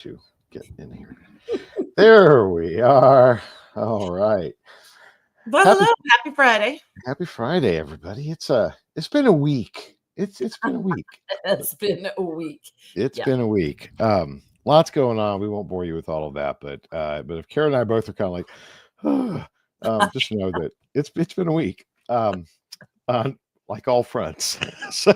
to get in here. There we are. All right. Well, hello. Happy Friday. Happy Friday, everybody. It's been a week. It's been a week. It's been a week. It's been a week. Lots going on. We won't bore you with all of that, but if Kara and I both are kind of like, just know that it's been a week. On like all fronts. So,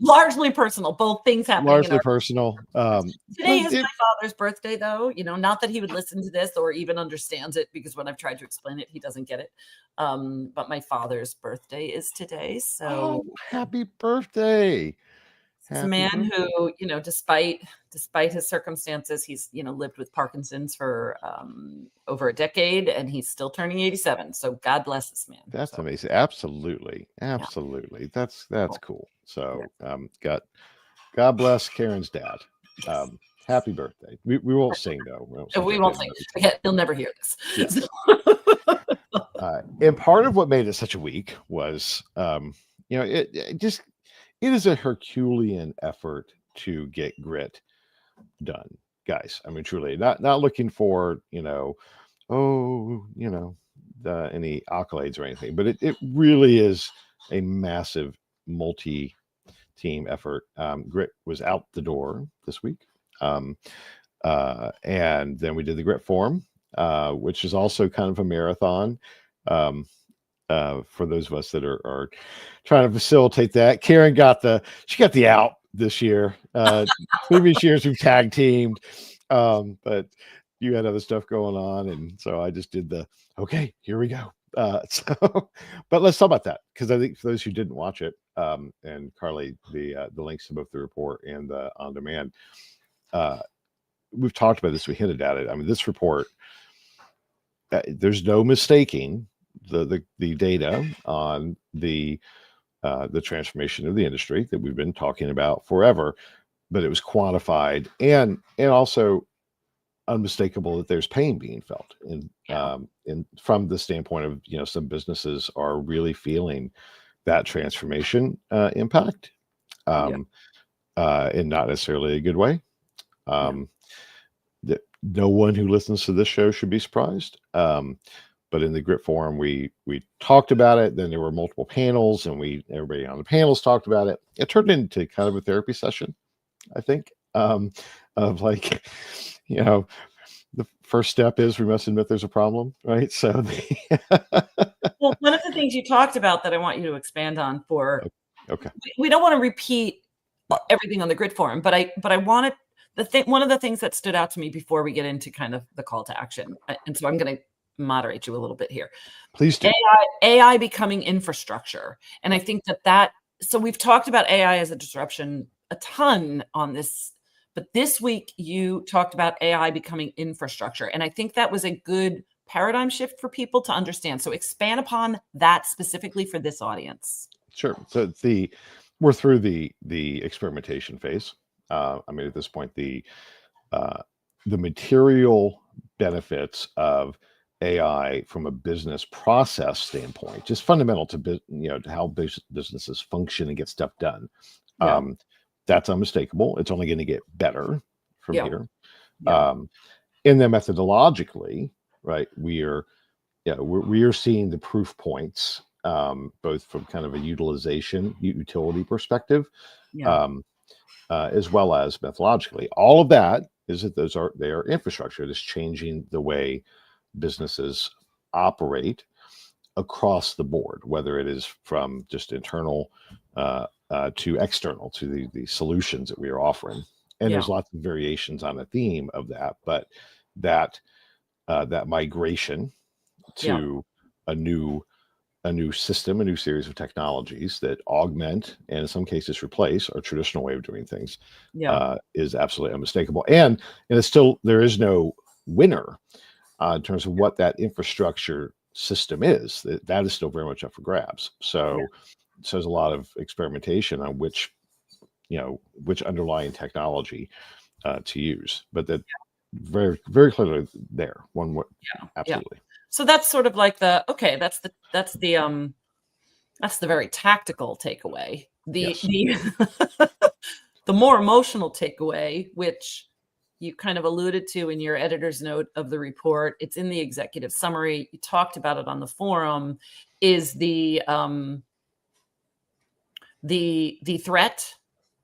largely personal. Both things happening. Largely personal. Today is my father's birthday, though. You know, not that he would listen to this or even understands it, because when I've tried to explain it, he doesn't get it. But my father's birthday is today. So happy birthday. He's a man who, you know, despite his circumstances, he's, you know, lived with Parkinson's for over a decade, and he's still turning 87. So God bless this man. That's amazing. Absolutely. Yeah. That's cool. So God bless Karen's dad. Happy birthday. We won't sing though. We won't sing. Again, he'll never hear this. Yes. And part of what made it such a week was, you know, it is a Herculean effort to get grit done, guys. I mean, truly, not looking for, you know, any accolades or anything, but it really is a massive multi-team effort. Grit was out the door this week, and then we did the Grit Forum, which is also kind of a marathon. For those of us that are trying to facilitate that, Karen got the out this year. Previous years we've tag teamed, but you had other stuff going on, and so I just did okay, here we go. But let's talk about that, because I think for those who didn't watch it, and Carly, the links to both the report and the on demand, we've talked about this. We hinted at it. I mean, this report, there's no mistaking the data on the transformation of the industry that we've been talking about forever, but it was quantified and also unmistakable that there's pain being felt, and from the standpoint of, you know, some businesses are really feeling that transformation impact, and not necessarily a good way. That no one who listens to this show should be surprised. But in the Grit Forum, we talked about it. Then there were multiple panels, and everybody on the panels talked about it. It turned into kind of a therapy session, I think, of like, you know, the first step is we must admit there's a problem, right? So, well, one of the things you talked about that I want you to expand on okay, we don't want to repeat everything on the Grit Forum, but I wanted one of the things that stood out to me before we get into kind of the call to action, and so I'm going to moderate you a little bit here. Please do. AI becoming infrastructure. And I think so we've talked about AI as a disruption a ton on this, but this week you talked about AI becoming infrastructure. And I think that was a good paradigm shift for people to understand. So expand upon that specifically for this audience. Sure. So we're through the experimentation phase. I mean, at this point, the material benefits of AI from a business process standpoint, just fundamental to to how businesses function and get stuff done. That's unmistakable. It's only going to get better from here. And then methodologically, right, we are seeing the proof points, both from kind of a utility perspective, as well as methodologically. All of that is that they are infrastructure. It is changing the way businesses operate across the board, whether it is from just internal to external, to the solutions that we are offering. And there's lots of variations on the theme of that, but that migration to a new system, a new series of technologies that augment and in some cases replace our traditional way of doing things is absolutely unmistakable. And it's still, there is no winner in terms of what that infrastructure system is. That is still very much up for grabs. So there's a lot of experimentation on which underlying technology to use, but that very, very clearly there. Absolutely. So that's sort of like that's the very tactical takeaway. The more emotional takeaway, which you kind of alluded to in your editor's note of the report, it's in the executive summary, you talked about it on the forum, is the threat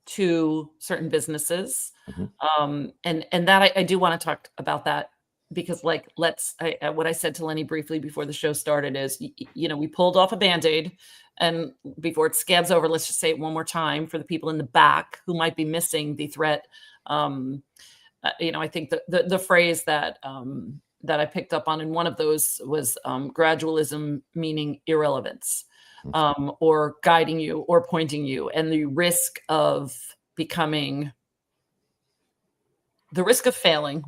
to certain businesses. Mhm. And that I do want to talk about that, because like, what I said to Lenny briefly before the show started is, we pulled off a Band-Aid, and before it scabs over, let's just say it one more time for the people in the back who might be missing the threat. I think the phrase that I picked up on in one of those was gradualism, meaning irrelevance, or guiding you or pointing you, and the risk of failing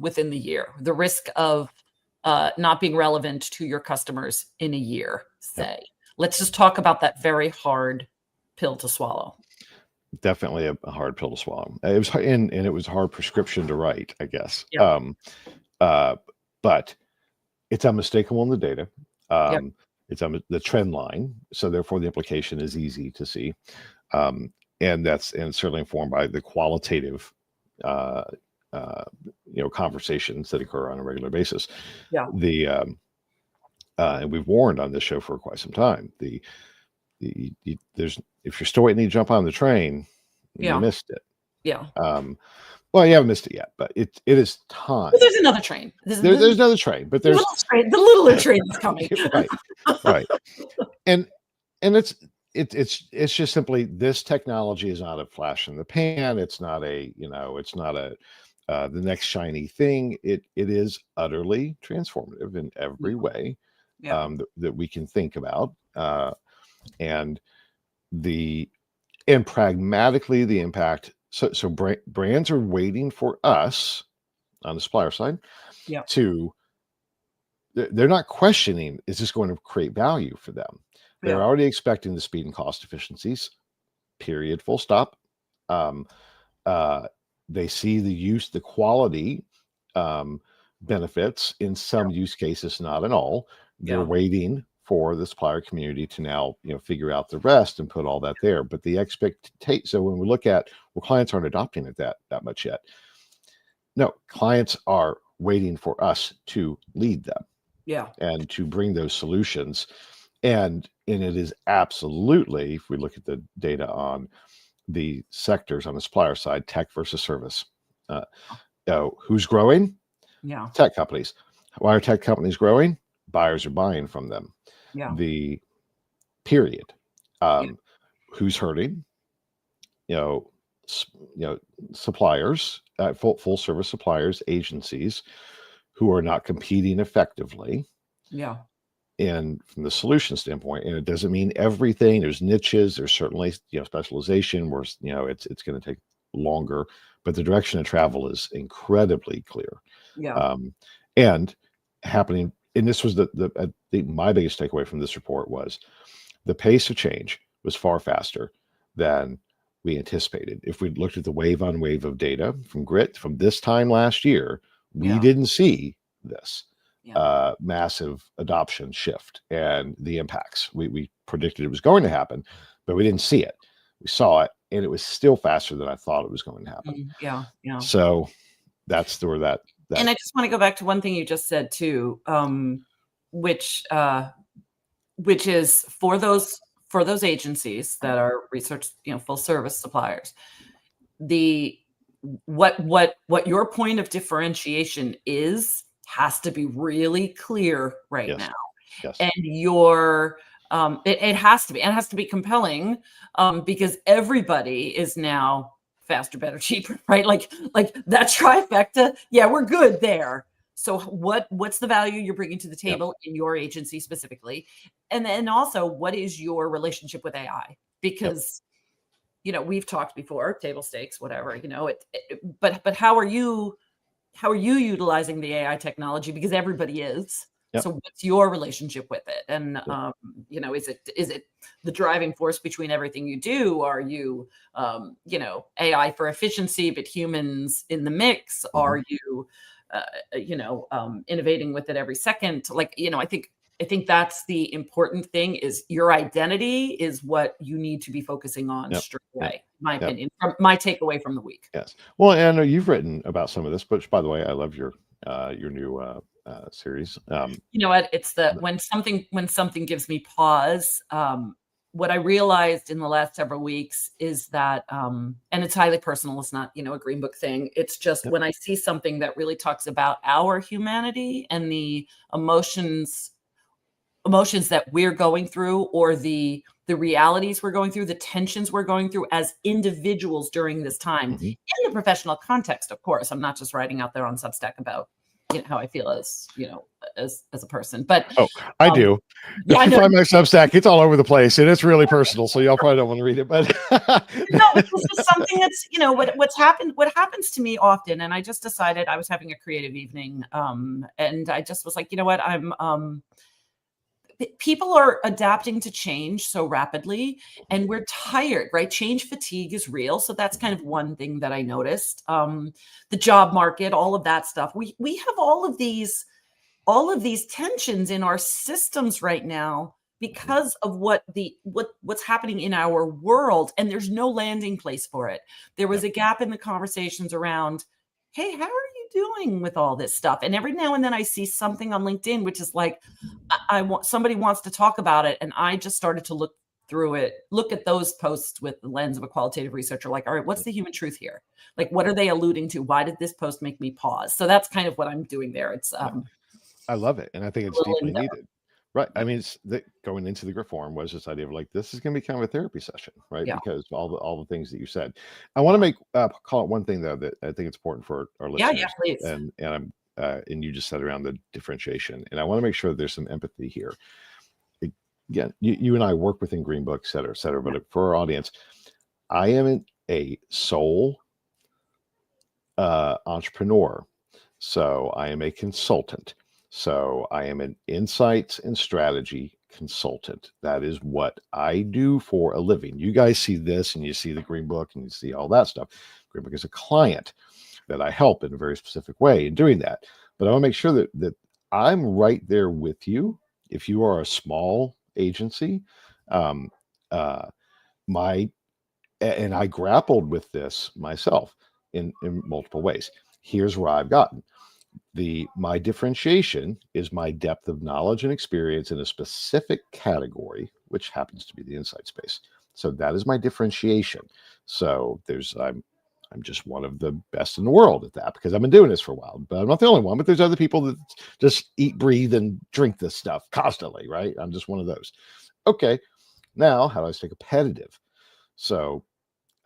within the year, the risk of not being relevant to your customers in a year, say. Yep. Let's just talk about that very hard pill to swallow. Definitely a hard pill to swallow. It was hard, and it was a hard prescription to write, I guess. Yeah. But it's unmistakable in the data. Yep. It's on the trend line, so therefore the implication is easy to see, and certainly informed by the qualitative, conversations that occur on a regular basis. Yeah. And we've warned on this show for quite some time. If you're still waiting to jump on the train, Yeah. you missed it. Yeah. Well, you haven't missed it yet, but it is time. But there's another train. There's another train, but there's the littler train is coming. right. And it's just simply, this technology is not a flash in the pan. It's not the next shiny thing. It is utterly transformative in every way that we can think about, and pragmatically the impact. So brands are waiting for us on the supplier side they're not questioning, is this going to create value for them? They're already expecting the speed and cost efficiencies, period, full stop. They see the quality benefits in some use cases, not in all. They're waiting for the supplier community to now figure out the rest and put all that there. But the expectation, so when we look at, well, clients aren't adopting it that much yet. No, clients are waiting for us to lead them and to bring those solutions. And it is absolutely, if we look at the data on the sectors on the supplier side, tech versus service, who's growing? Tech companies. Why are tech companies growing? Buyers are buying from them. The period. Who's hurting? Suppliers, full service suppliers, agencies who are not competing effectively. And from the solution standpoint, and it doesn't mean everything. There's niches. There's certainly specialization where it's going to take longer, but the direction of travel is incredibly clear. And happening. And this was my biggest takeaway from this report was the pace of change was far faster than we anticipated. If we looked at the wave on wave of data from Grit from this time last year, we didn't see this massive adoption shift and the impacts. We predicted it was going to happen, but we didn't see it. We saw it, and it was still faster than I thought it was going to happen. So that's where that. And I just want to go back to one thing you just said too, which is for those agencies that are research, full service suppliers, what your point of differentiation has to be really clear right now. And it has to be, and it has to be compelling, because everybody is now faster, better, cheaper, right? Like that trifecta. Yeah, we're good there. So what's the value you're bringing to the table in your agency specifically? And then also, what is your relationship with AI? Because, we've talked before, table stakes, whatever, but how are you utilizing the AI technology? Because everybody is. So what's your relationship with it? And, is it the driving force between everything you do? Are you, AI for efficiency, but humans in the mix? Are you, innovating with it every second? I think I think that's the important thing, is your identity is what you need to be focusing on straight away, my opinion, from my takeaway from the week. Yes. Well, and I know you've written about some of this, but by the way, I love your new series. You know what? It's when something gives me pause. What I realized in the last several weeks is that, and it's highly personal. It's not, a Green Book thing. It's just when I see something that really talks about our humanity and the emotions that we're going through, or the realities we're going through, the tensions we're going through as individuals during this time, in the professional context, of course. I'm not just writing out there on Substack about how I feel as a person, but I do. Yeah, if you find my Substack, it's all over the place and it's really personal, so y'all probably don't want to read it. But no, it's just something that's what happens to me often. And I just decided, I was having a creative evening, and I just was like, you know what, people are adapting to change so rapidly, and we're tired, right? Change fatigue is real. So that's kind of one thing that I noticed. The job market, all of that stuff. We have all of these tensions in our systems right now because of what's happening in our world, and there's no landing place for it. There was a gap in the conversations around, hey, how are you doing with all this stuff? And every now and then I see something on LinkedIn, which is like, somebody wants to talk about it. And I just started to look through it, look at those posts with the lens of a qualitative researcher, like, all right, what's the human truth here? Like, what are they alluding to? Why did this post make me pause? So that's kind of what I'm doing there. It's, I love it. And I think it's deeply needed. Right. I mean, going into the grit forum was this idea of like, this is going to be kind of a therapy session, right? Yeah. Because all the things that you said. I want to make call it one thing though that I think it's important for our listeners. Yeah, please. And you just said around the differentiation, and I want to make sure that there's some empathy here. Again, you and I work within Green Book, et cetera, et cetera. But for our audience, I am a sole entrepreneur, so I am a consultant. So I am an insights and strategy consultant. That is what I do for a living. You guys see this and you see the Green Book and you see all that stuff. Green Book is a client that I help in a very specific way in doing that. But I want to make sure that I'm right there with you. If you are a small agency, and I grappled with this myself in multiple ways. Here's where I've gotten. My differentiation is my depth of knowledge and experience in a specific category, which happens to be the insight space. So that is my differentiation. So I'm just one of the best in the world at that because I've been doing this for a while. But I'm not the only one. But there's other people that just eat, breathe, and drink this stuff constantly, right? I'm just one of those. Okay, now how do I stay competitive? So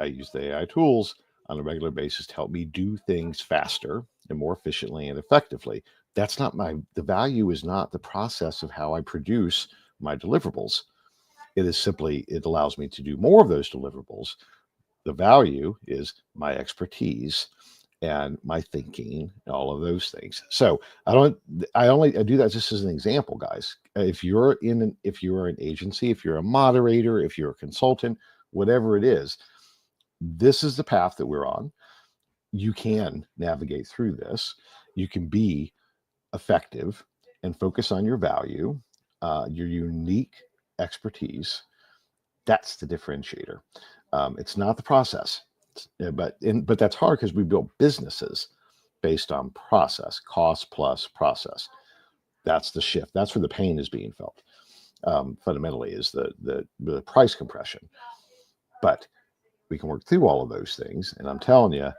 I use the AI tools on a regular basis to help me do things faster and more efficiently and effectively. That's not the value is not the process of how I produce my deliverables. It is simply, it allows me to do more of those deliverables. The value is my expertise and my thinking and all of those things. So I do that just as an example, guys. If you're an agency, if you're a moderator, if you're a consultant, whatever it is, this is the path that we're on. You can navigate through this. You can be effective and focus on your value, your unique expertise. That's the differentiator. It's not the process, but that's hard because we built businesses based on process, cost plus process. That's the shift. That's where the pain is being felt. Fundamentally, is the price compression. But we can work through all of those things, and I'm telling you,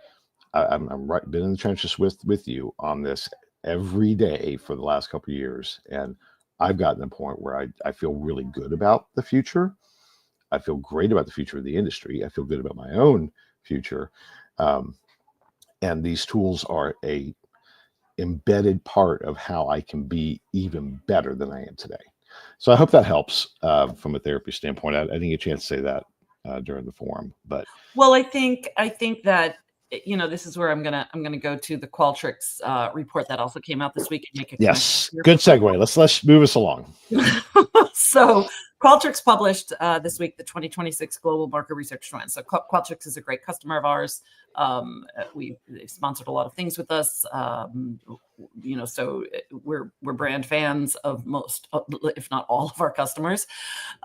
I'm right, been in the trenches with you on this every day for the last couple of years, and I've gotten to a point where I feel really good about the future. I feel great about the future of the industry. I feel good about my own future, and these tools are a embedded part of how I can be even better than I am today. So I hope that helps from a therapy standpoint. I didn't get a chance to say that during the forum, but well, I think that this is where I'm gonna go to the Qualtrics report that also came out this week and make a yes, good segue. Let's move us along. So Qualtrics published this week the 2026 Global Market Research Trends. So Qualtrics is a great customer of ours. They've sponsored a lot of things with us. So we're brand fans of most, if not all, of our customers.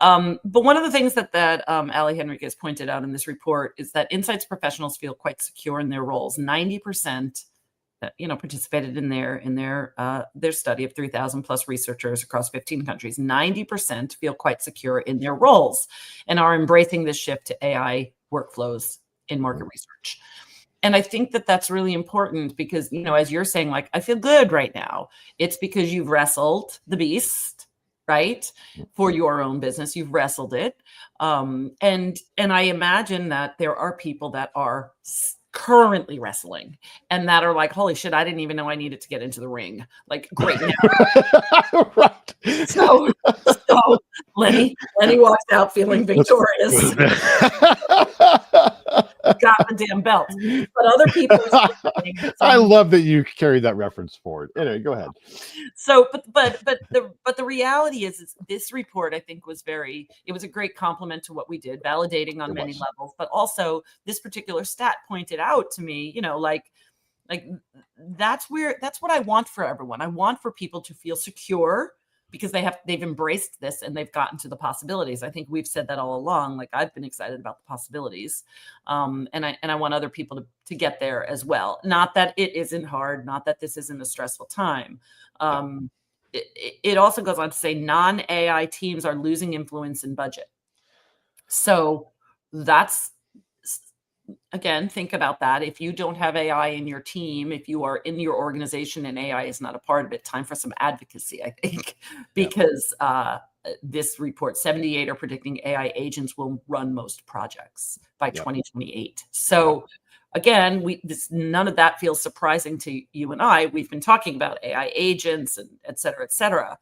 But one of the things that Ali Henriquez pointed out in this report is that insights professionals feel quite secure in their roles. 90% participated in their study of 3,000 plus researchers across 15 countries. 90% feel quite secure in their roles and are embracing this shift to AI workflows in market research. And I think that that's really important because, as you're saying, like, I feel good right now. It's because you've wrestled the beast, right? For your own business, you've wrestled it. And I imagine that there are people that are currently wrestling and that are like, holy shit, I didn't even know I needed to get into the ring. Like, great. Now. Right. So Lenny walks out feeling victorious. Got the damn belt. But other people are saying, I love that you carried that reference forward. Anyway, go ahead. So, but the reality is this report, I think, it was a great compliment to what we did, validating on many levels, but also this particular stat pointed out to me, like that's what I want for everyone. I want for people to feel secure because they've embraced this and they've gotten to the possibilities. I think we've said that all along. Like, I've been excited about the possibilities. And I want other people to get there as well. Not that it isn't hard, not that this isn't a stressful time. It also goes on to say non-AI teams are losing influence in budget. So that's, again, think about that. If you don't have AI in your team, if you are in your organization and AI is not a part of it, time for some advocacy, I think, because this report, 78 are predicting AI agents will run most projects by 2028. So again, none of that feels surprising to you and I. We've been talking about AI agents and et cetera, et cetera.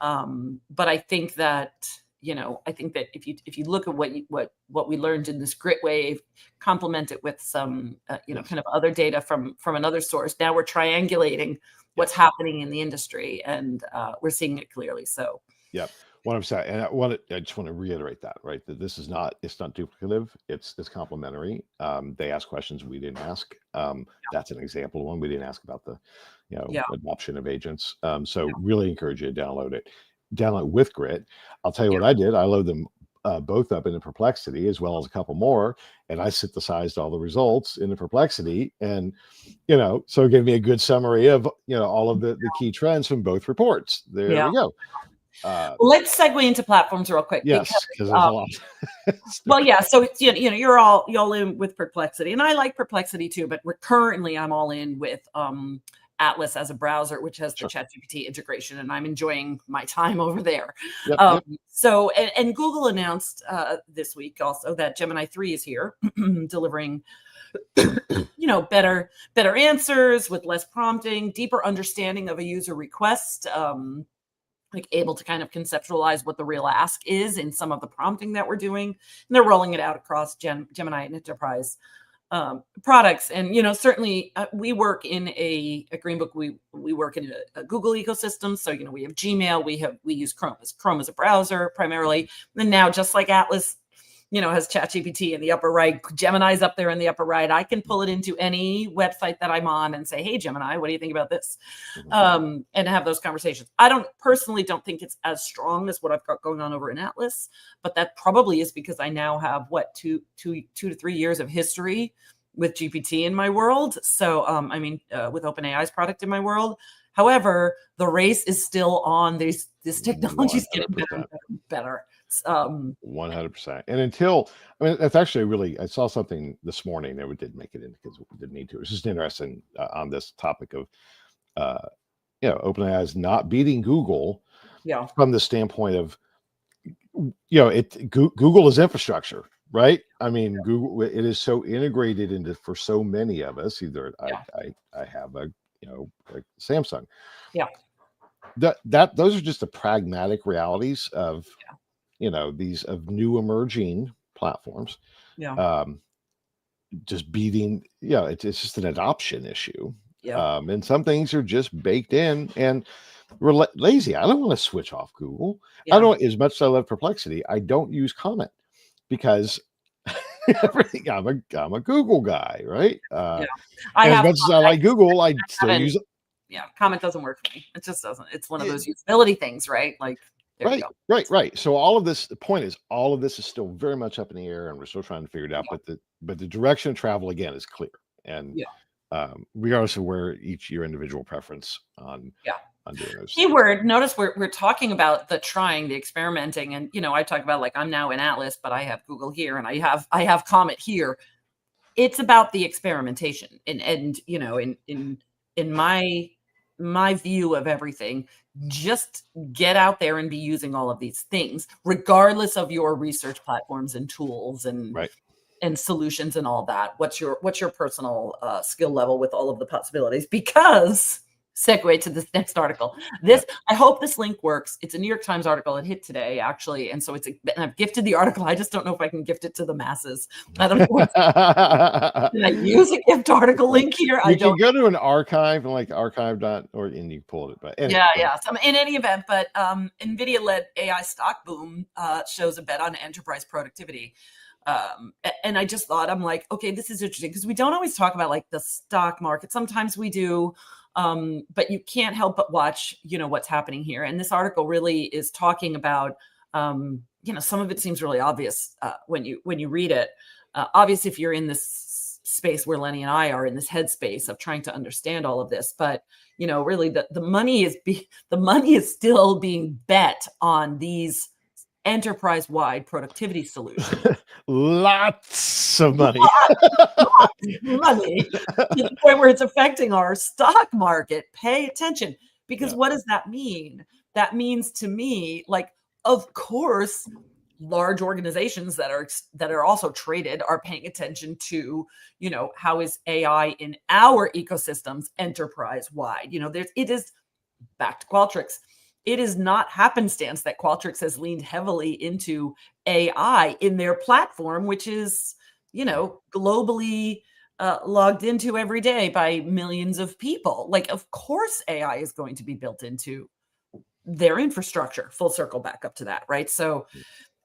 But I think that, if you look at what we learned in this grit wave, complement it with some, kind of other data from another source. Now we're triangulating what's happening in the industry, and we're seeing it clearly. So, what I'm saying, and I just want to reiterate that, right? That it's not duplicative. It's complementary. They ask questions we didn't ask. That's an example of one we didn't ask about the, adoption of agents. So really encourage you to download it. Download with Grit. I'll tell you what I did. I load them both up into Perplexity as well as a couple more, and I synthesized all the results into Perplexity, and so it gave me a good summary of all of the key trends from both reports. There we go. Let's segue into platforms real quick. Yes, because there's a lot. Well, yeah. So it's, you're all in with Perplexity, and I like Perplexity too. But I'm all in with Atlas as a browser, which has the ChatGPT integration, and I'm enjoying my time over there. So, and Google announced this week also that Gemini 3 is here, delivering, better answers with less prompting, deeper understanding of a user request, like able to kind of conceptualize what the real ask is in some of the prompting that we're doing. And they're rolling it out across Gemini and Enterprise products. And, certainly we work in a Greenbook. We work in a Google ecosystem. So, we have Gmail, we use Chrome as a browser primarily. And now, just like Atlas, has ChatGPT in the upper right, Gemini's up there in the upper right. I can pull it into any website that I'm on and say, hey, Gemini, what do you think about this? And have those conversations. I personally don't think it's as strong as what I've got going on over in Atlas, but that probably is because I now have two to 3 years of history with GPT in my world. So, with OpenAI's product in my world. However, the race is still on. This technology is getting better and better. 100%. And until, that's actually I saw something this morning that we didn't make it in because we didn't need to. It's just interesting on this topic of, OpenAI is not beating Google from the standpoint of, Google is infrastructure, right? Google, it is so integrated into for so many of us. Either I have a Samsung. Those are just the pragmatic realities of these of new emerging platforms. Just beating, it's just an adoption issue. And some things are just baked in, and we're lazy. I don't want to switch off Google. Yeah. I don't, as much as I love Perplexity, I don't use comment because everything, I'm a Google guy, right? Yeah. I And as have, much as I like Google, I still haven't, use it. yeah, comment doesn't work for me. It just doesn't. It's one of Yeah, those usability things, right? Like, there you right, go. right. So all of this, the point is, all of this is still very much up in the air, and we're still trying to figure it out. Yeah. But the direction of travel again is clear, and Yeah. regardless of where your individual preference Yeah. on doing those things. Keyword, notice we're talking about the trying, the experimenting, and I talk about, like, I'm now in Atlas, but I have Google here, and I have Comet here. It's about the experimentation, and in my view of everything, just get out there and be using all of these things, regardless of your research platforms and tools and Right. solutions and all that. What's your personal skill level with all of the possibilities? Because segue to this next article. I hope this link works. It's a New York Times article. It hit today, actually, and so and I've gifted the article. I just don't know if I can gift it to the masses. I don't know. Can I use a gift article link here? I You don't. can go to an archive and like archive.org and you pull it. But anyway, Yeah. So in any event, but NVIDIA-led AI stock boom shows a bet on enterprise productivity. And I just thought, I'm like, okay, this is interesting because we don't always talk about like the stock market. Sometimes we do, but you can't help but watch, what's happening here. And this article really is talking about, some of it seems really obvious when you read it. Obviously, if you're in this space where Lenny and I are in this headspace of trying to understand all of this, but really the money is still being bet on these enterprise-wide productivity solutions. lots of money. Money to the point where it's affecting our stock market. Pay attention, because what does that mean? That means to me, like, of course, large organizations that are also traded are paying attention to, how is AI in our ecosystems enterprise wide. It is back to Qualtrics. It is not happenstance that Qualtrics has leaned heavily into AI in their platform, which is, globally logged into every day by millions of people. Like, of course, AI is going to be built into their infrastructure. Full circle back up to that, right? So,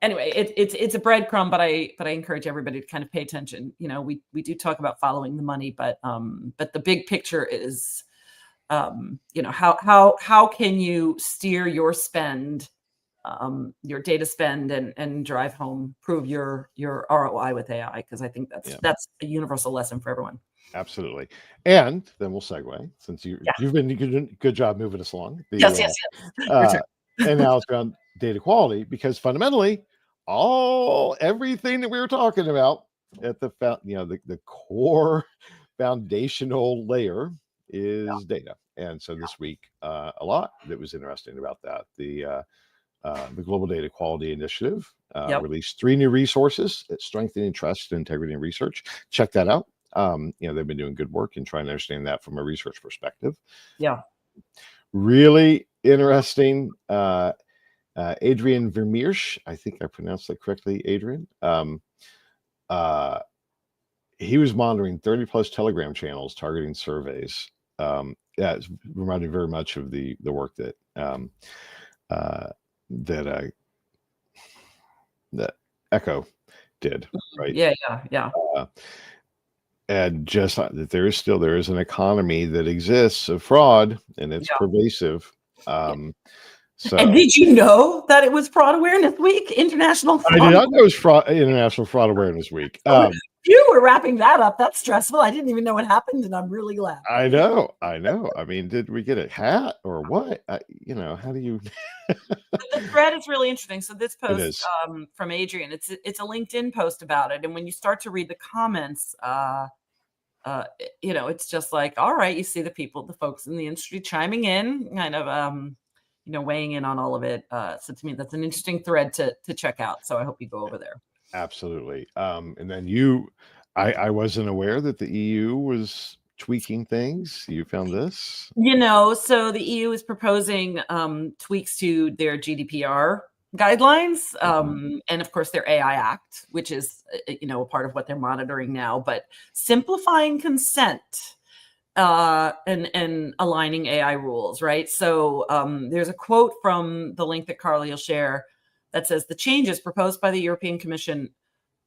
anyway, it's a breadcrumb, but I encourage everybody to kind of pay attention. We do talk about following the money, but the big picture is, how can you steer your spend, your data spend, and drive home, prove your ROI with AI? Because I think that's a universal lesson for everyone. Absolutely. And then we'll segue, since you've been good job moving us along. Yes. And now it's around data quality, because fundamentally, everything that we were talking about at the core foundational layer is data. And so this week, a lot that was interesting about that. The Global Data Quality Initiative released 3 new resources at strengthening trust, integrity, and research. Check that out. They've been doing good work in trying to understand that from a research perspective. Yeah. Really interesting. Adrian Vermeersch, I think I pronounced that correctly, Adrian. He was monitoring 30 plus Telegram channels targeting surveys. It reminded me very much of the work that Echo did, right? Yeah. And just that there is an economy that exists of fraud, and it's pervasive. So, and did you know that it was Fraud Awareness Week, International Fraud? I did not know it was International Fraud Awareness Week. You were wrapping that up. That's stressful. I didn't even know what happened, and I'm really glad. I know. I mean, did we get a hat or what? How do you? The thread is really interesting. So this post is. From Adrian, it's a LinkedIn post about it, and when you start to read the comments, it's just like, all right, you see the folks in the industry chiming in, kind of, weighing in on all of it. So to me, that's an interesting thread to check out. So I hope you go over there. Absolutely. And then I wasn't aware that the EU was tweaking things. You found this? So the EU is proposing tweaks to their GDPR guidelines, and of course their AI Act, which is a part of what they're monitoring now, but simplifying consent. and aligning AI rules, right? So there's a quote from the link that Carly will share that says the changes proposed by the European Commission,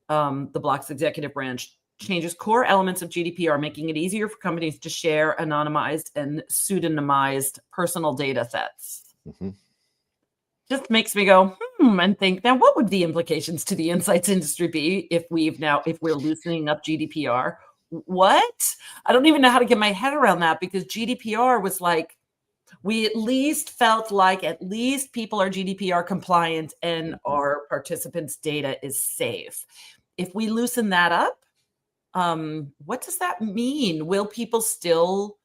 the bloc's executive branch, changes core elements of GDPR, making it easier for companies to share anonymized and pseudonymized personal data sets. Just makes me go, and think, now what would the implications to the insights industry be if we're loosening up GDPR? What? I don't even know how to get my head around that, because GDPR was like, we at least felt like at least people are GDPR compliant and our participants' data is safe. If we loosen that up, what does that mean? Will people still,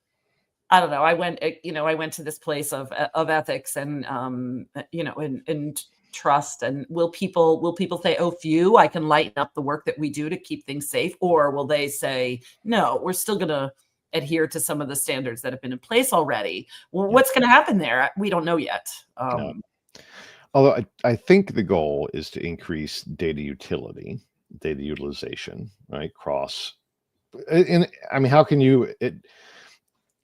I don't know. I went to this place of ethics and, and trust. And will people say, oh, phew, I can lighten up the work that we do to keep things safe? Or will they say, no, we're still going to adhere to some of the standards that have been in place already? Well, what's going to happen there? We don't know yet. Although I think the goal is to increase data utility, data utilization, right? And I mean, how can you,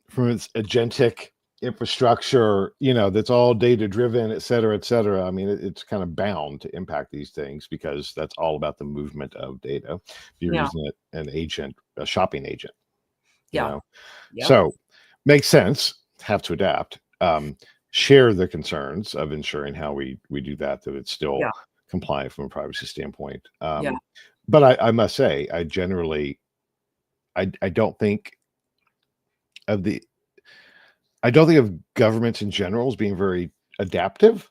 from its agentic infrastructure, that's all data driven, et cetera, et cetera. I mean, it's kind of bound to impact these things because that's all about the movement of data. If you're using a shopping agent, so makes sense, have to adapt, share the concerns of ensuring how we do that it's still compliant from a privacy standpoint. But I must say, I generally, I don't think of governments in general as being very adaptive.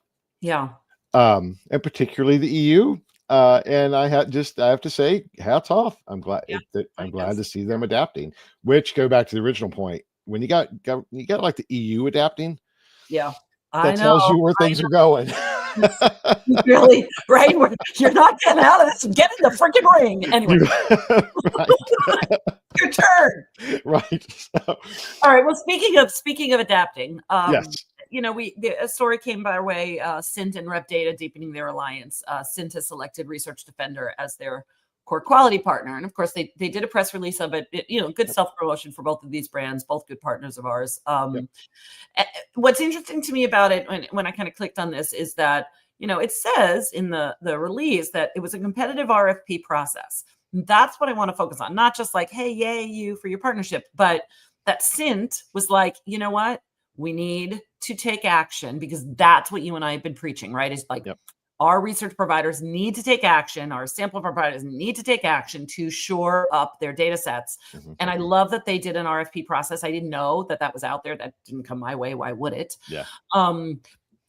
And particularly the EU. And I have to say, hats off. I'm glad to see them adapting, which go back to the original point. When you got like the EU adapting, that tells you where things are going. Really, right? You're not getting out of this. Get in the freaking ring. Anyway, your turn. Right. So. All right. Well, speaking of adapting, yes. A story came by our way. Cint and Rep Data deepening their alliance. Cint has selected Research Defender as their core quality partner, and of course, they did a press release of it. Good self promotion for both of these brands, both good partners of ours. What's interesting to me about it when I kind of clicked on this is that it says in the release that it was a competitive RFP process. That's what I want to focus on, not just like, hey, yay, you for your partnership, but that Cint was like, you know what? We need to take action, because that's what you and I have been preaching, right? It's like our research providers need to take action. Our sample providers need to take action to shore up their data sets. And I love that they did an RFP process. I didn't know that was out there. That didn't come my way. Why would it?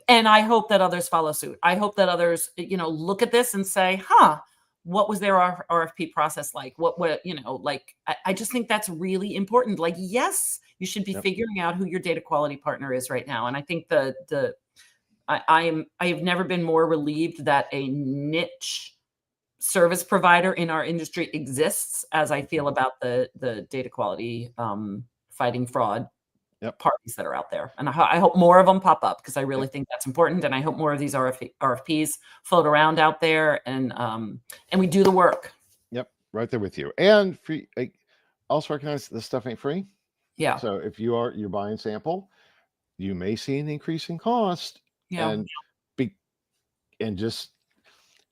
And I hope that others follow suit. I hope that others, look at this and say, what was their RFP process like? I just think that's really important. Like, yes, you should be figuring out who your data quality partner is right now. And I think I have never been more relieved that a niche service provider in our industry exists as I feel about the data quality, fighting fraud parties that are out there. And I hope more of them pop up, because I really think that's important. And I hope more of these RFPs float around out there, and we do the work. Yep. Right there with you. And free, also recognize this stuff ain't free. So if you're buying sample, you may see an increase in cost. And just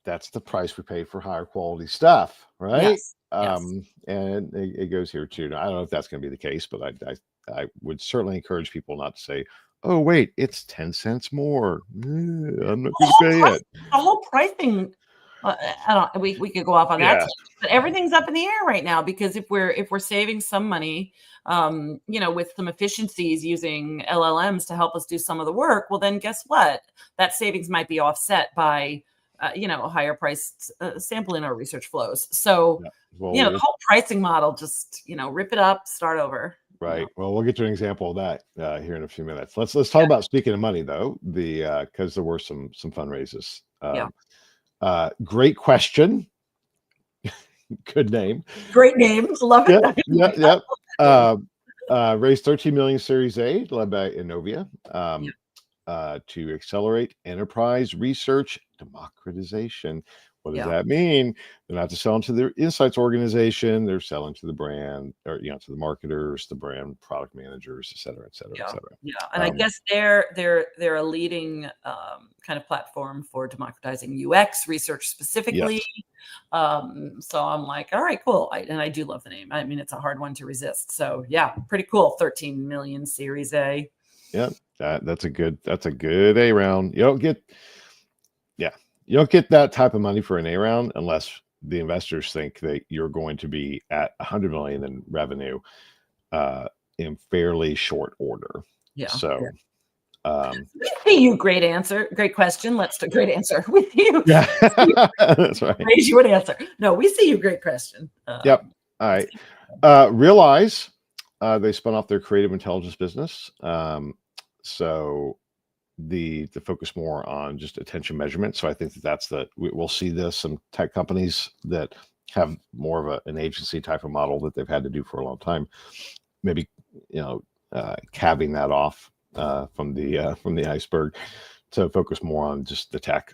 that's the price we pay for higher quality stuff, right? And it goes here too. Now, I don't know if that's going to be the case, but I would certainly encourage people not to say, oh wait, it's 10 cents more, I'm not going to pay it. The whole pricing, we could go off on that, but everything's up in the air right now, because if we're saving some money, with some efficiencies using LLMs to help us do some of the work, well, then guess what? That savings might be offset by, a higher priced sample in our research flows. So, the whole pricing model, just, rip it up, start over. Right. Well, we'll get to an example of that here in a few minutes. Let's talk about, speaking of money, though, because there were some fundraisers. Great question. Good name. Great names. Love it. Raised 13 million Series A, led by Innovia, to accelerate enterprise research democratization What does that mean? They're not just selling to their insights organization. They're selling to the brand, or to the marketers, the brand product managers, et cetera, et cetera, et Yeah, cetera. yeah, and I guess they're a leading kind of platform for democratizing UX research specifically. Yes. So I'm like, all right, cool. And I do love the name. I mean, it's a hard one to resist. So yeah, pretty cool. 13 million Series A. Yeah, that's a good A round. You don't get that type of money for an A round unless the investors think that you're going to be at 100 million in revenue in fairly short order. Yeah. So we see you. Great answer. Great question. Let's do great answer with you. Yeah, that's right. Raise you an answer. No, we see you. Great question. Yep. All right. Realize they spun off their creative intelligence business. So the focus more on just attention measurement. So I think that's we'll see this, some tech companies that have more of an agency type of model that they've had to do for a long time, maybe cabbing that off from the iceberg to focus more on just the tech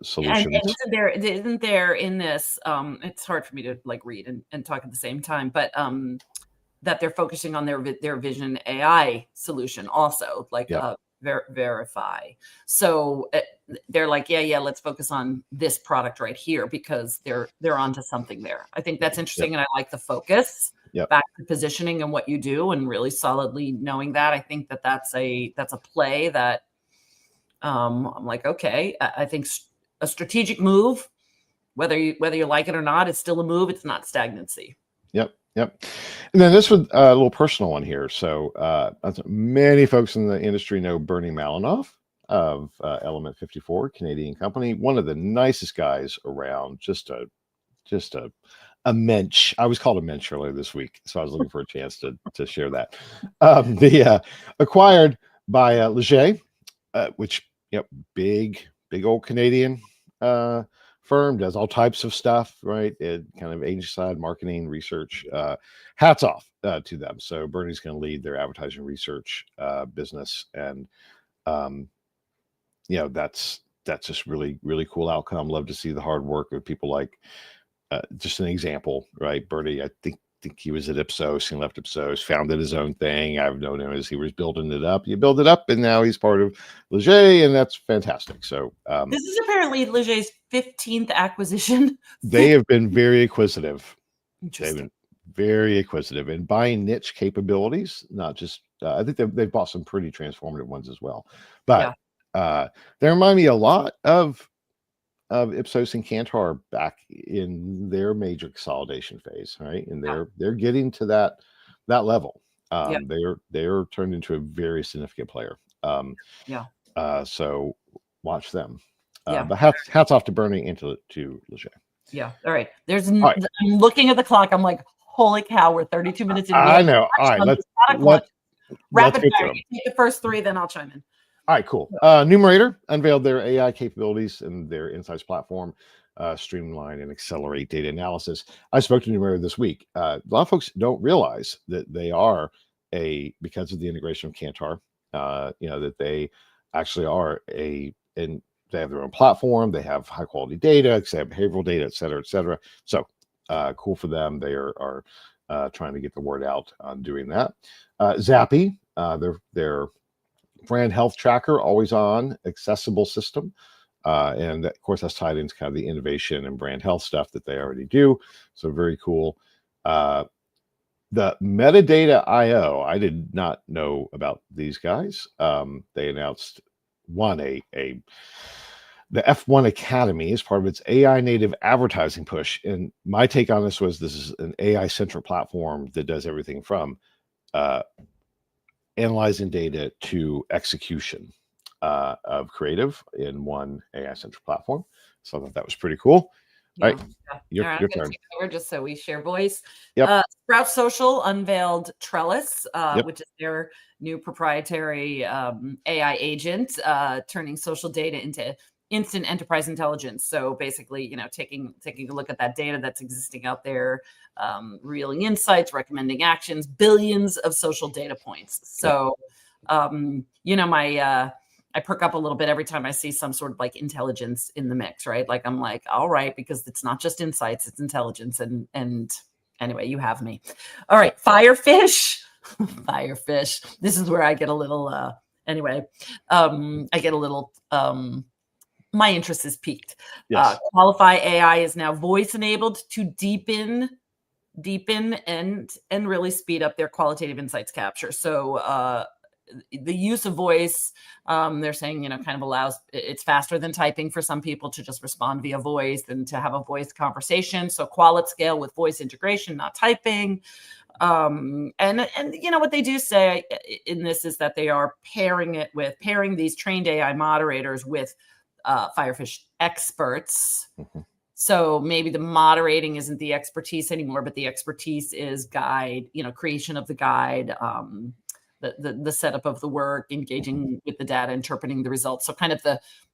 solutions. And isn't there in this, it's hard for me to like read and talk at the same time, but that they're focusing on their vision AI solution also, like verify. So they're like, yeah, let's focus on this product right here because they're onto something there. I think that's interesting. And I like the focus back to positioning and what you do and really solidly knowing that. I think that's a play that I'm like, okay, I think a strategic move, whether you like it or not, it's still a move. It's not stagnancy. Yep. And then this was a little personal one here. So many folks in the industry know Bernie Malinoff of Element 54, Canadian company, one of the nicest guys around, just a mensch. I was called a mensch earlier this week, so I was looking for a chance to share that. Acquired by Leger, which big old Canadian firm, does all types of stuff, right? It kind of agency side, marketing, research. Hats off to them. So Bernie's going to lead their advertising research business, and that's just really, really cool outcome. Love to see the hard work of people like, just an example, right? Bernie, I think he was at Ipsos and left Ipsos, founded his own thing. I've known him as he was building it up. You build it up, and now he's part of Leger, and that's fantastic. So this is apparently Leger's 15th acquisition. They have been very acquisitive. Interesting. They've been very acquisitive and buying niche capabilities, not just I think they've bought some pretty transformative ones as well. But they remind me a lot of Ipsos and Kantar back in their major consolidation phase, right? And they're getting to that level. They're turned into a very significant player. So watch them. But hats off to Bernie and to Leger. Yeah. All right. I'm looking at the clock. I'm like, holy cow, we're 32 minutes in. I know. All right. Let's rapid fire. You take the first three, then I'll chime in. All right, cool. Numerator unveiled their AI capabilities and their insights platform, streamline and accelerate data analysis. I spoke to Numerator this week. A lot of folks don't realize that they are because of the integration of Kantar, that they actually are and they have their own platform. They have high quality data, they have behavioral data, et cetera, et cetera. So cool for them. They are trying to get the word out on doing that. Zappy, their brand health tracker, always on, accessible system. And of course, that's tied into kind of the innovation and brand health stuff that they already do. So very cool. The Metadata IO, I did not know about these guys. They announced the F1 Academy as part of its AI native advertising push. And my take on this is an AI centric platform that does everything from analyzing data to execution of creative in one AI-centric platform. So I thought that was pretty cool. All right, your turn. Take over just so we share voice. Yep. Sprout Social unveiled Trellis, which is their new proprietary AI agent, turning social data into instant enterprise intelligence. So basically, taking a look at that data that's existing out there, reeling insights, recommending actions, billions of social data points. So, I perk up a little bit every time I see some sort of like intelligence in the mix, right? Like I'm like, all right, because it's not just insights, it's intelligence. And anyway, you have me. All right, Firefish. Firefish. This is where I get a little anyway. I get a little my interest is piqued. Yes. Qualify AI is now voice enabled to deepen and really speed up their qualitative insights capture. So the use of voice, they're saying, kind of allows, it's faster than typing for some people to just respond via voice than to have a voice conversation. So quality scale with voice integration, not typing. And what they do say in this is that they are pairing these trained AI moderators with Firefish experts. Mm-hmm. So maybe the moderating isn't the expertise anymore, but the expertise is guide, creation of the guide, the setup of the work, engaging with the data, interpreting the results. So kind of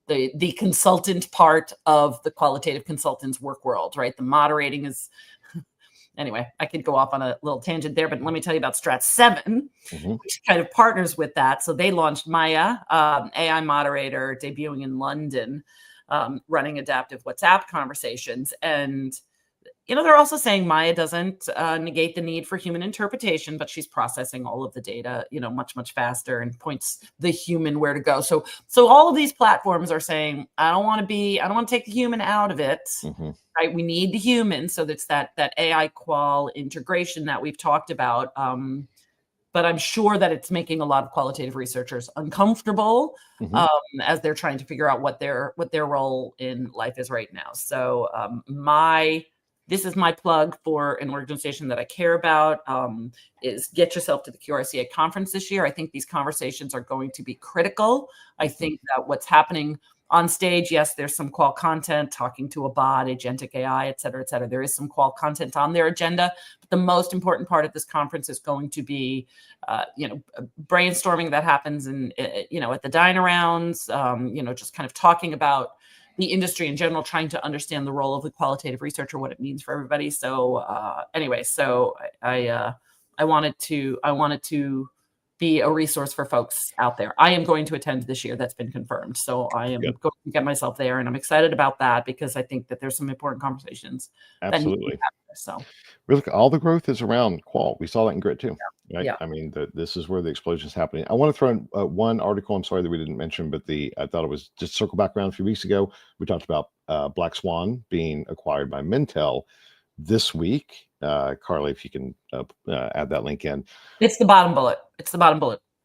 the consultant part of the qualitative consultant's work world, right? The moderating is, anyway, I could go off on a little tangent there, but let me tell you about Strat 7, Mm-hmm. which kind of partners with that. So they launched Maya, AI moderator, debuting in London, running adaptive WhatsApp conversations. And, they're also saying Maya doesn't negate the need for human interpretation, but she's processing all of the data, much, much faster and points the human where to go. So all of these platforms are saying, I don't want to take the human out of it. Mm-hmm. Right? We need the human. So that's that AI qual integration that we've talked about. But I'm sure that it's making a lot of qualitative researchers uncomfortable as they're trying to figure out what their role in life is right now. So this is my plug for an organization that I care about, is get yourself to the QRCA conference this year. I think these conversations are going to be critical. I think that what's happening on stage, yes, there's some qual content, talking to a bot, agentic AI, et cetera, et cetera. There is some qual content on their agenda. But the most important part of this conference is going to be, brainstorming that happens in, at the dine-arounds, just kind of talking about the industry in general, trying to understand the role of the qualitative researcher, what it means for everybody. So anyway, so I wanted to be a resource for folks out there. I am going to attend this year. That's been confirmed. So I am going to get myself there, and I'm excited about that because I think that there's some important conversations. Absolutely. So look, all the growth is around qual. We saw that in Grit too. Right? Yeah. I mean, this is where the explosion is happening. I want to throw in one article. I'm sorry that we didn't mention, but I thought it was just circle back around a few weeks ago. We talked about Black Swan being acquired by Mintel this week. Carly, if you can add that link in. It's the bottom bullet.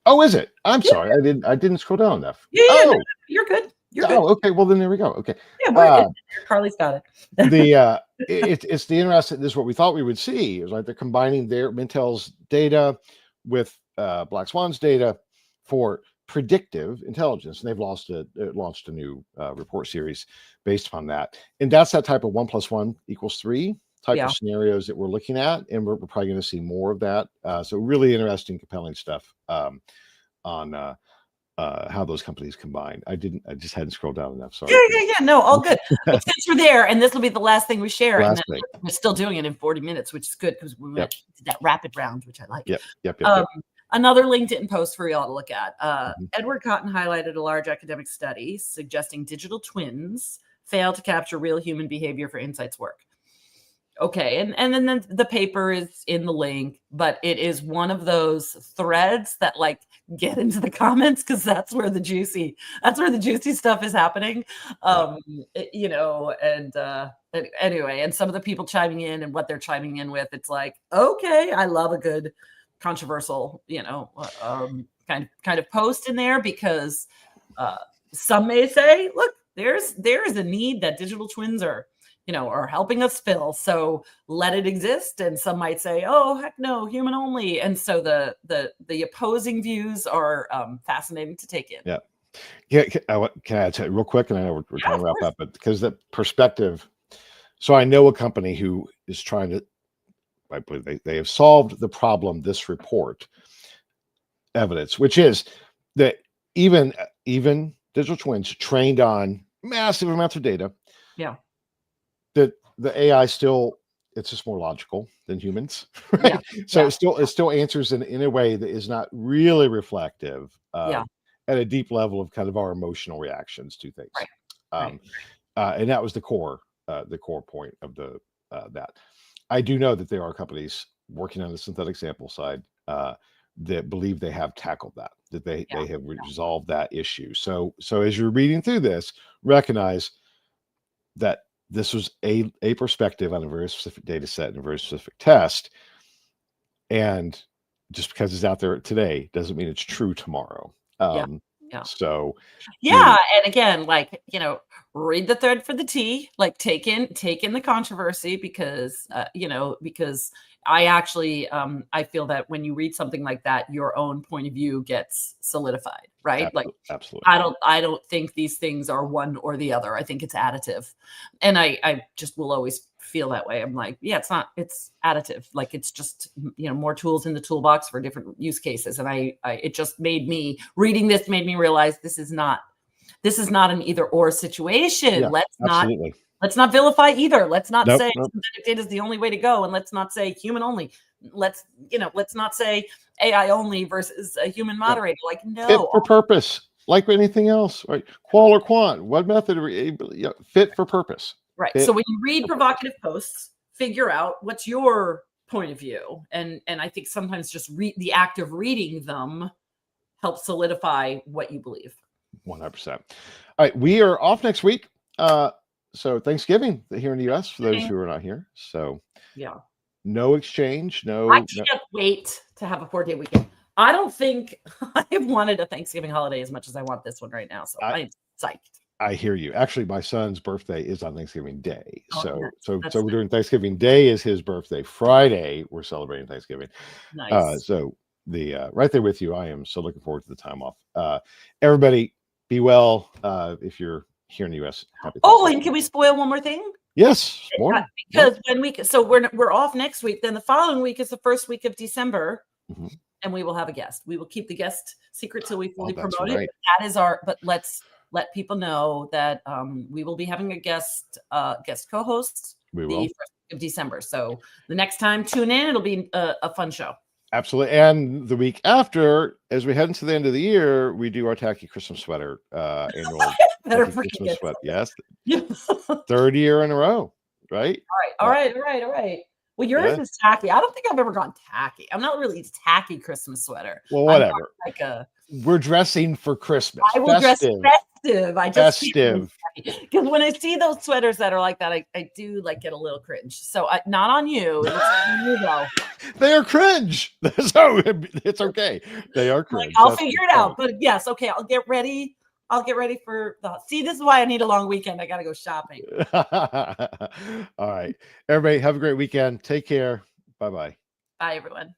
Oh, is it? I'm sorry. I didn't scroll down enough. Yeah, no, you're good. You're good. Okay. Well, then there we go. Okay. Yeah, Carly's got it. It's the interesting. This is what we thought we would see. Is like they're combining their Mintel's data with Black Swan's data for predictive intelligence, and they've launched a new report series based upon that. And that's that type of 1 + 1 = 3 type of scenarios that we're looking at, and we're probably going to see more of that. So really interesting, compelling stuff on how those companies combine. I just hadn't scrolled down enough. Sorry. Yeah. No, all good. But since we're there, and this will be the last thing we share, and then we're still doing it in 40 minutes, which is good because we went to that rapid round, which I like. Yep. Another LinkedIn post for y'all to look at. Edward Cotton highlighted a large academic study suggesting digital twins fail to capture real human behavior for insights work. Okay, and then the paper is in the link, but it is one of those threads that like get into the comments because that's where the juicy stuff is happening. Anyway, and some of the people chiming in and what they're chiming in with, it's like, okay, I love a good controversial, kind of post in there because some may say, look, there's a need that digital twins are helping us fill. So let it exist. And some might say, oh, heck no, human only. And so the opposing views are fascinating to take in. Yeah. Can I add to it real quick? And I know we're trying to wrap up, but because the perspective. So I know a company who is trying to, I believe they have solved the problem, this report evidence, which is that even digital twins trained on massive amounts of data. Yeah. That the AI still, it's just more logical than humans, right? So it still answers in a way that is not really reflective of at a deep level of kind of our emotional reactions to things. Right. Um, and that was the core point of that. I do know that there are companies working on the synthetic sample side that believe they have tackled that they have resolved that issue. So as you're reading through this, recognize that this was a perspective on a very specific data set and a very specific test. And just because it's out there today doesn't mean it's true tomorrow. So and again, like, read the thread for the tea, like take in the controversy, because because I actually I feel that when you read something like that, your own point of view gets solidified, right? Absolutely. I don't think these things are one or the other. I think it's additive. And I just will always feel that way. I'm like, yeah, it's additive. Like, it's just, more tools in the toolbox for different use cases. And it just reading this made me realize this is not an either or situation. Yeah, Let's not vilify either. Let's not say nope. synthetic data is the only way to go. And let's not say human only. Let's not say AI only versus a human moderator. Like, no. Fit for purpose, like anything else, right? Qual or quant, what method fit for purpose. Right. So when you read provocative posts, figure out what's your point of view. And I think sometimes just the act of reading them helps solidify what you believe. 100%. All right. We are off next week. So Thanksgiving here in the US for those who are not here. So no exchange. I can't wait to have a 4-day weekend. I don't think I wanted a Thanksgiving holiday as much as I want this one right now. So I'm psyched. I hear you. Actually, my son's birthday is on Thanksgiving Day. Oh, so we're doing Thanksgiving Day is his birthday. Friday, we're celebrating Thanksgiving. Nice. So right there with you. I am so looking forward to the time off. Everybody be well. If you're here in the US, happy Thanksgiving. And can we spoil one more thing? Yes. Because we're off next week. Then the following week is the first week of December. Mm-hmm. And we will have a guest. We will keep the guest secret till we fully promote right. it. That is but let's let people know that we will be having a guest co-host the first week of December. So the next time, tune in. It'll be a fun show. Absolutely. And the week after, as we head into the end of the year, we do our tacky Christmas sweater annual Christmas sweater. Yes. Third year in a row. Right. All right. Well, yours is tacky. I don't think I've ever gone tacky. I'm not really a tacky Christmas sweater. Well, whatever. We're dressing for Christmas. I will dress festive. I just festive. Because when I see those sweaters that are like that, I do get a little cringe. So not on you. It's on you though. They are cringe. So it's okay. They are cringe. I'll figure it out. But yes, okay. I'll get ready for this is why I need a long weekend. I got to go shopping. All right. Everybody have a great weekend. Take care. Bye-bye. Bye, everyone.